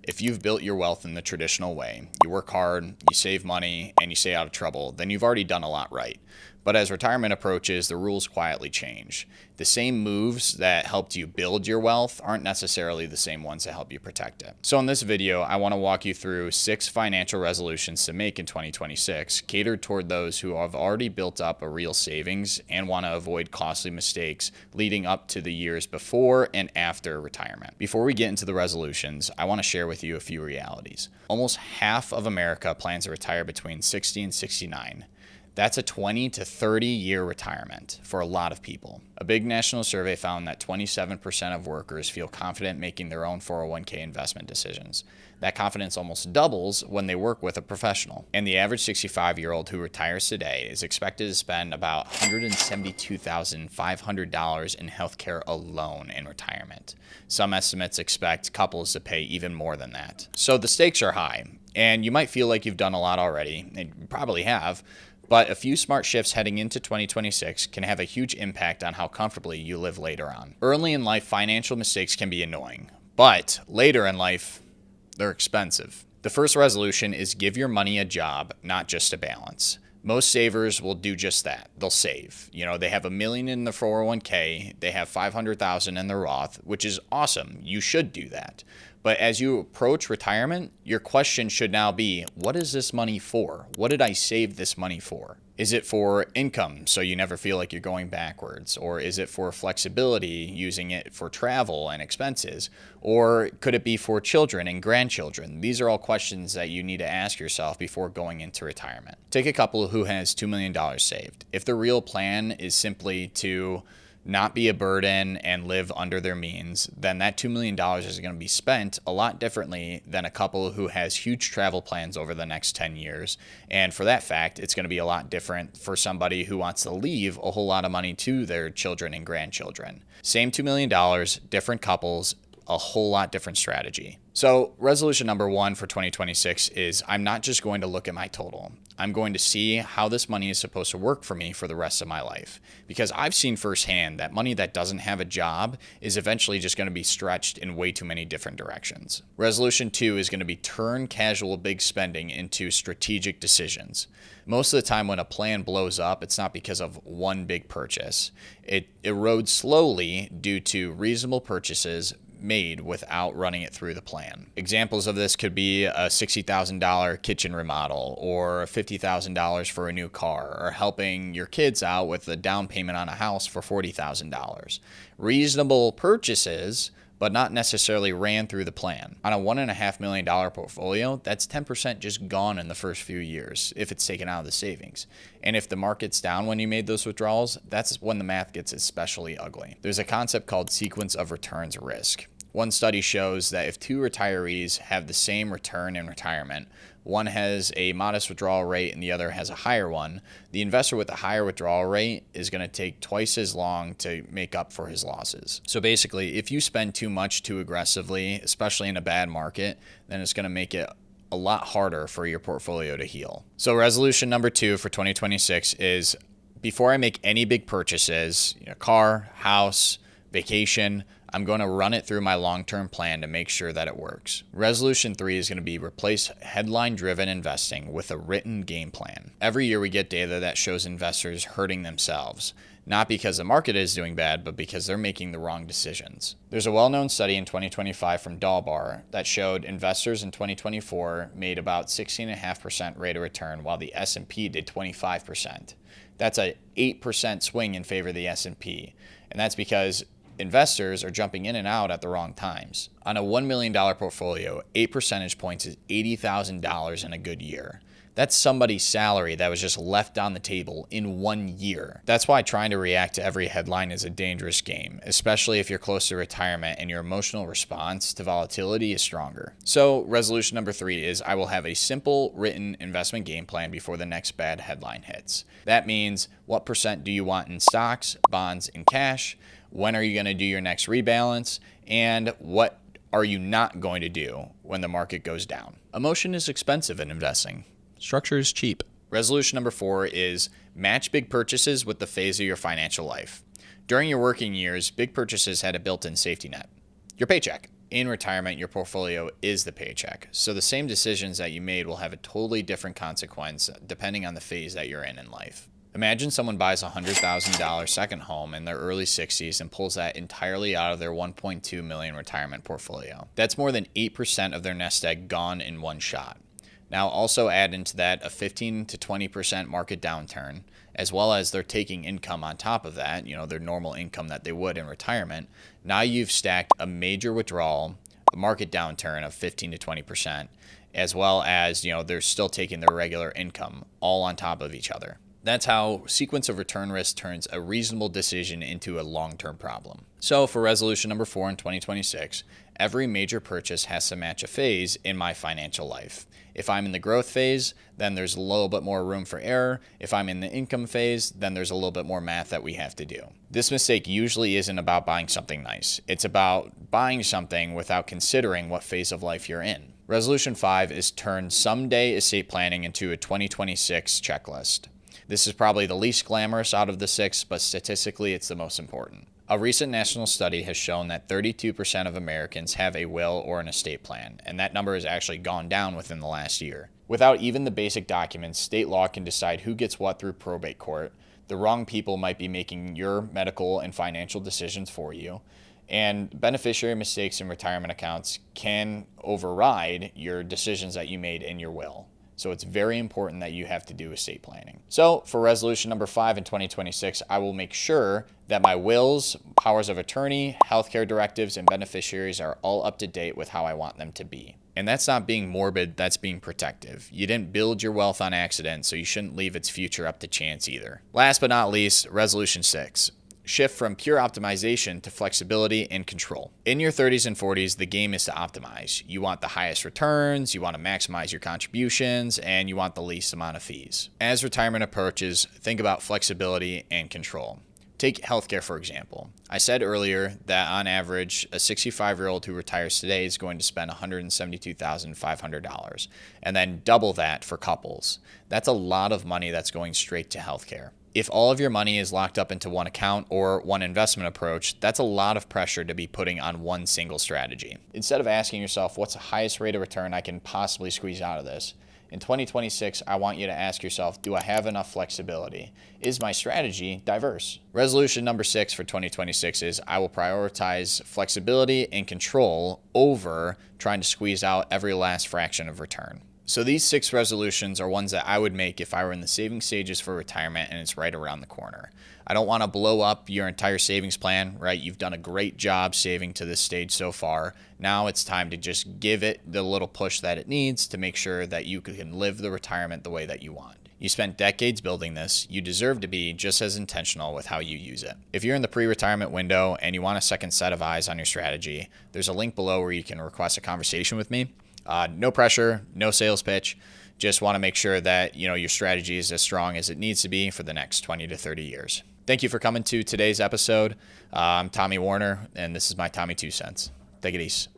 If you've built your wealth in the traditional way, you work hard, you save money, and you stay out of trouble, then you've already done a lot right. But as retirement approaches, the rules quietly change. The same moves that helped you build your wealth aren't necessarily the same ones that help you protect it. So in this video, I want to walk you through 6 financial resolutions to make in 2026, catered toward those who have already built up a real savings and want to avoid costly mistakes leading up to the years before and after retirement. Before we get into the resolutions, I want to share with you a few realities. Almost half of America plans to retire between 60 and 69. That's a 20 to 30 year retirement for a lot of people. A big national survey found that 27% of workers feel confident making their own 401k investment decisions. That confidence almost doubles when they work with a professional. And the average 65-year-old who retires today is expected to spend about $172,500 in healthcare alone in retirement. Some estimates expect couples to pay even more than that. So the stakes are high, and you might feel like you've done a lot already, and you probably have. But a few smart shifts heading into 2026 can have a huge impact on how comfortably you live later on. Early in life, financial mistakes can be annoying, but later in life, they're expensive. The first resolution is give your money a job, not just a balance. Most savers will do just that. They'll save. They have $1 million in their 401k, they have $500,000 in their Roth, which is awesome. You should do that. But as you approach retirement, your question should now be, what is this money for? What did I save this money for? Is it for income, so you never feel like you're going backwards? Or is it for flexibility, using it for travel and expenses? Or could it be for children and grandchildren? These are all questions that you need to ask yourself before going into retirement. Take a couple who has $2 million saved. If the real plan is simply to not be a burden and live under their means, then that $2 million is going to be spent a lot differently than a couple who has huge travel plans over the next 10 years. And for that fact, it's going to be a lot different for somebody who wants to leave a whole lot of money to their children and grandchildren. Same $2 million, different couples, a whole lot different strategy. So resolution number 1 for 2026 is I'm not just going to look at my total. I'm going to see how this money is supposed to work for me for the rest of my life. Because I've seen firsthand that money that doesn't have a job is eventually just going to be stretched in way too many different directions. Resolution 2 is going to be turn casual big spending into strategic decisions. Most of the time when a plan blows up, it's not because of one big purchase. It erodes slowly due to reasonable purchases made without running it through the plan. Examples of this could be a $60,000 kitchen remodel, or $50,000 for a new car, or helping your kids out with a down payment on a house for $40,000. Reasonable purchases, but not necessarily ran through the plan. On a $1.5 million portfolio, that's 10% just gone in the first few years if it's taken out of the savings. And if the market's down when you made those withdrawals, that's when the math gets especially ugly. There's a concept called sequence of returns risk. One study shows that if 2 retirees have the same return in retirement, one has a modest withdrawal rate and the other has a higher one, the investor with the higher withdrawal rate is going to take twice as long to make up for his losses. So basically, if you spend too much too aggressively, especially in a bad market, then it's going to make it a lot harder for your portfolio to heal. So resolution number 2 for 2026 is before I make any big purchases, car, house, vacation, I'm going to run it through my long-term plan to make sure that it works. Resolution 3 is going to be replace headline-driven investing with a written game plan. Every year we get data that shows investors hurting themselves, not because the market is doing bad, but because they're making the wrong decisions. There's a well-known study in 2025 from Dalbar that showed investors in 2024 made about 16.5% rate of return, while the S&P did 25%. That's an 8% swing in favor of the S&P, and that's because investors are jumping in and out at the wrong times. On a $1 million portfolio, 8 percentage points is $80,000 in a good year. That's somebody's salary that was just left on the table in 1 year. That's why trying to react to every headline is a dangerous game, especially if you're close to retirement and your emotional response to volatility is stronger. So resolution number 3 is I will have a simple written investment game plan before the next bad headline hits. That means what percent do you want in stocks, bonds, and cash? When are you going to do your next rebalance? And what are you not going to do when the market goes down? Emotion is expensive in investing. Structure is cheap. Resolution number 4 is match big purchases with the phase of your financial life. During your working years, big purchases had a built-in safety net. Your paycheck. In retirement, your portfolio is the paycheck. So the same decisions that you made will have a totally different consequence depending on the phase that you're in life. Imagine someone buys a $100,000 second home in their early 60s and pulls that entirely out of their $1.2 million retirement portfolio. That's more than 8% of their nest egg gone in one shot. Now also add into that a 15 to 20% market downturn, as well as they're taking income on top of that, their normal income that they would in retirement. Now you've stacked a major withdrawal, a market downturn of 15 to 20%, as well as, they're still taking their regular income all on top of each other. That's how sequence of return risk turns a reasonable decision into a long-term problem. So for resolution number 4 in 2026, every major purchase has to match a phase in my financial life. If I'm in the growth phase, then there's a little bit more room for error. If I'm in the income phase, then there's a little bit more math that we have to do. This mistake usually isn't about buying something nice. It's about buying something without considering what phase of life you're in. Resolution 5 is turn someday estate planning into a 2026 checklist. This is probably the least glamorous out of the 6, but statistically it's the most important. A recent national study has shown that 32% of Americans have a will or an estate plan, and that number has actually gone down within the last year. Without even the basic documents, state law can decide who gets what through probate court. The wrong people might be making your medical and financial decisions for you, and beneficiary mistakes in retirement accounts can override your decisions that you made in your will. So it's very important that you have to do estate planning. So for resolution number 5 in 2026, I will make sure that my wills, powers of attorney, healthcare directives, and beneficiaries are all up to date with how I want them to be. And that's not being morbid, that's being protective. You didn't build your wealth on accident, so you shouldn't leave its future up to chance either. Last but not least, resolution 6. Shift from pure optimization to flexibility and control. In your 30s and 40s, the game is to optimize. You want the highest returns, you want to maximize your contributions, and you want the least amount of fees. As retirement approaches, think about flexibility and control. Take healthcare, for example. I said earlier that on average, a 65-year-old who retires today is going to spend $172,500, and then double that for couples. That's a lot of money that's going straight to healthcare. If all of your money is locked up into one account or one investment approach, that's a lot of pressure to be putting on one single strategy. Instead of asking yourself, what's the highest rate of return I can possibly squeeze out of this? In 2026, I want you to ask yourself, do I have enough flexibility? Is my strategy diverse? Resolution number 6 for 2026 is I will prioritize flexibility and control over trying to squeeze out every last fraction of return. So these 6 resolutions are ones that I would make if I were in the saving stages for retirement and it's right around the corner. I don't want to blow up your entire savings plan, right? You've done a great job saving to this stage so far. Now it's time to just give it the little push that it needs to make sure that you can live the retirement the way that you want. You spent decades building this. You deserve to be just as intentional with how you use it. If you're in the pre-retirement window and you want a second set of eyes on your strategy, there's a link below where you can request a conversation with me. No pressure, no sales pitch. Just want to make sure that your strategy is as strong as it needs to be for the next 20 to 30 years. Thank you for coming to today's episode. I'm Tommy Warner, and this is my Tommy 2 Cents. Take it easy.